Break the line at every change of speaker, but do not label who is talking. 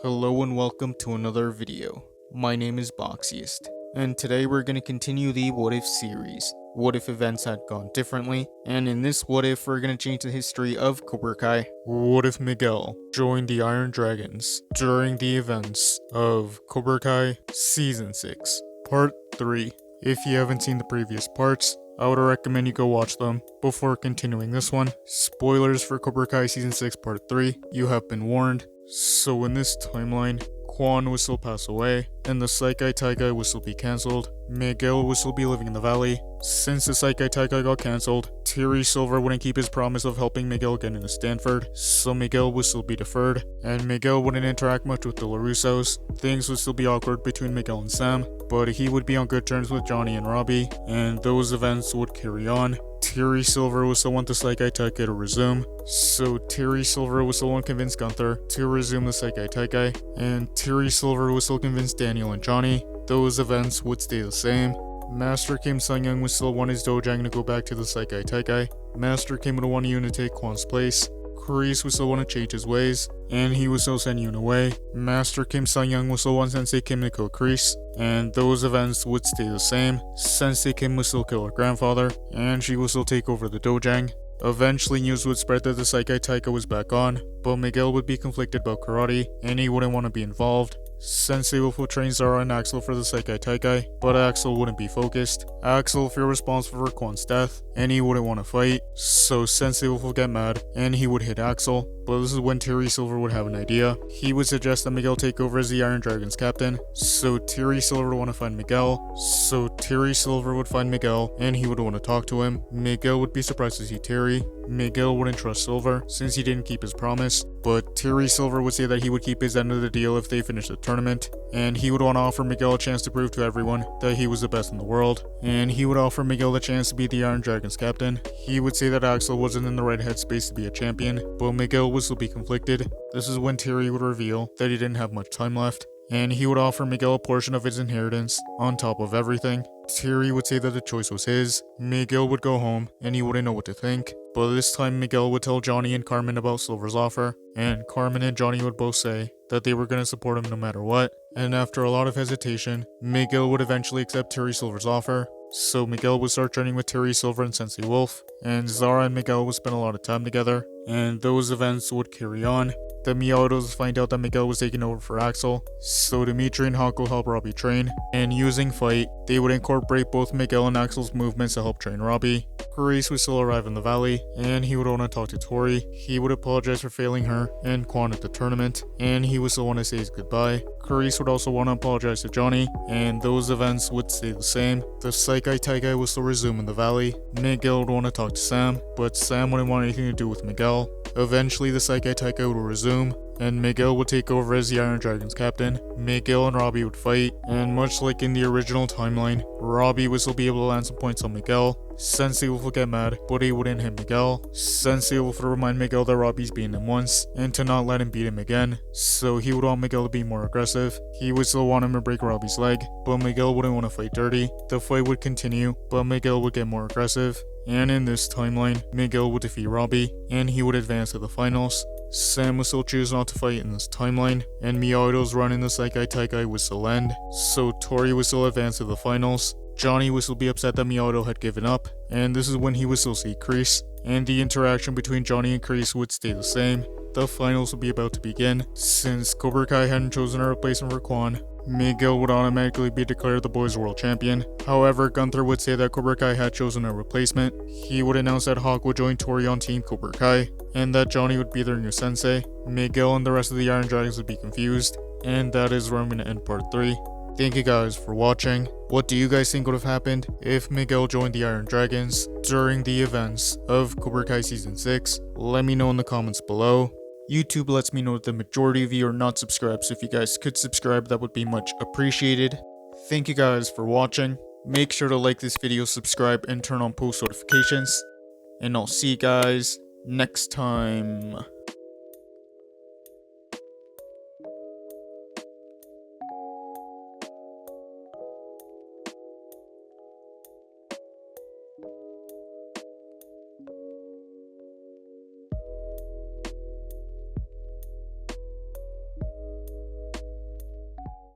Hello and welcome to another video. My name is Boxiest, and today we're going to continue the What If series. What if events had gone differently? And in this What If, we're going to change the history of Cobra Kai. What if Miguel joined the Iron Dragons during the events of Cobra Kai Season 6, Part 3? If you haven't seen the previous parts, I would recommend you go watch them before continuing this one. Spoilers for Cobra Kai Season 6 Part 3, you have been warned. So in this timeline, Quan will still pass away, and the Sekai Taikai will still be cancelled. Miguel will still be living in the valley. Since the Sekai Taikai got cancelled, Terry Silver wouldn't keep his promise of helping Miguel get into Stanford, so Miguel will still be deferred, and Miguel wouldn't interact much with the LaRussos. Things would still be awkward between Miguel and Sam, but he would be on good terms with Johnny and Robbie, and those events would carry on. Terry Silver will still want the Sekai Taikai to resume, so Terry Silver will still want to convince Gunther to resume the Sekai Taikai, and Terry Silver will still convince Daniel and Johnny. Those events would stay the same. Master Kim Sung-young would still want his dojang to go back to the Sekai Taikai. Master Kim would want Yoon to take Kwan's place. Kreese would still want to change his ways, and he would still send Yoon away. Master Kim Sung-young would still want Sensei Kim to kill Kreese, and those events would stay the same. Sensei Kim would still kill her grandfather, and she would still take over the dojang. Eventually news would spread that the Sekai Taika was back on, but Miguel would be conflicted about karate, and he wouldn't want to be involved. Sensei Wolf would train Zara and Axel for the Sekai Taikai, but Axel wouldn't be focused. Axel would feel responsible for Kwan's death, and he wouldn't want to fight, so Sensei Wolf would get mad, and he would hit Axel. But this is when Terry Silver would have an idea. He would suggest that Miguel take over as the Iron Dragons captain, so Terry Silver would want to find Miguel. So Terry Silver would find Miguel, and he would want to talk to him. Miguel would be surprised to see Terry. Miguel wouldn't trust Silver, since he didn't keep his promise, but Terry Silver would say that he would keep his end of the deal if they finished the tournament, and he would want to offer Miguel a chance to prove to everyone that he was the best in the world, and he would offer Miguel the chance to be the Iron Dragons captain. He would say that Axel wasn't in the right headspace to be a champion, but Miguel would still be conflicted. This is when Terry would reveal that he didn't have much time left, and he would offer Miguel a portion of his inheritance on top of everything. Terry would say that the choice was his. Miguel would go home, and he wouldn't know what to think. But this time Miguel would tell Johnny and Carmen about Silver's offer, and Carmen and Johnny would both say that they were going to support him no matter what. And after a lot of hesitation, Miguel would eventually accept Terry Silver's offer. So Miguel would start training with Terry Silver and Sensei Wolf, and Zara and Miguel would spend a lot of time together, and those events would carry on. The Miyamotos find out that Miguel was taking over for Axel, so Dimitri and Hawk will help Robbie train, and using Fight, they would incorporate both Miguel and Axel's movements to help train Robbie. Kreese would still arrive in the valley, and he would want to talk to Tori. He would apologize for failing her and Quan at the tournament, and he would still want to say his goodbye. Kreese would also want to apologize to Johnny, and those events would stay the same. The Sekai Taikai would still resume in the valley. Miguel would want to talk to Sam, but Sam wouldn't want anything to do with Miguel. Eventually the Sekai Taikai would resume, and Miguel would take over as the Iron Dragons captain. Miguel and Robbie would fight, and much like in the original timeline, Robbie would still be able to land some points on Miguel. Sensei Wolf would get mad, but he wouldn't hit Miguel. Sensei Wolf would remind Miguel that Robbie's beaten him once, and to not let him beat him again, so he would want Miguel to be more aggressive. He would still want him to break Robbie's leg, but Miguel wouldn't want to fight dirty. The fight would continue, but Miguel would get more aggressive. And in this timeline, Miguel would defeat Robbie, and he would advance to the finals. Sam would still choose not to fight in this timeline, and Miyamoto's run in the Sekai Taikai would still end, so Tori would still advance to the finals. Johnny would still be upset that Miyamoto had given up, and this is when he would still see Kreese, and the interaction between Johnny and Kreese would stay the same. The finals would be about to begin. Since Cobra Kai hadn't chosen a replacement for Quan, Miguel would automatically be declared the boys' world champion. However, Gunther would say that Cobra Kai had chosen a replacement. He would announce that Hawk would join Tori on Team Cobra Kai, and that Johnny would be their new sensei. Miguel and the rest of the Iron Dragons would be confused, and that is where I'm going to end part 3. Thank you guys for watching. What do you guys think would have happened if Miguel joined the Iron Dragons during the events of Cobra Kai Season 6? Let me know in the comments below. YouTube lets me know that the majority of you are not subscribed, so if you guys could subscribe, that would be much appreciated. Thank you guys for watching. Make sure to like this video, subscribe, and turn on post notifications. And I'll see you guys next time.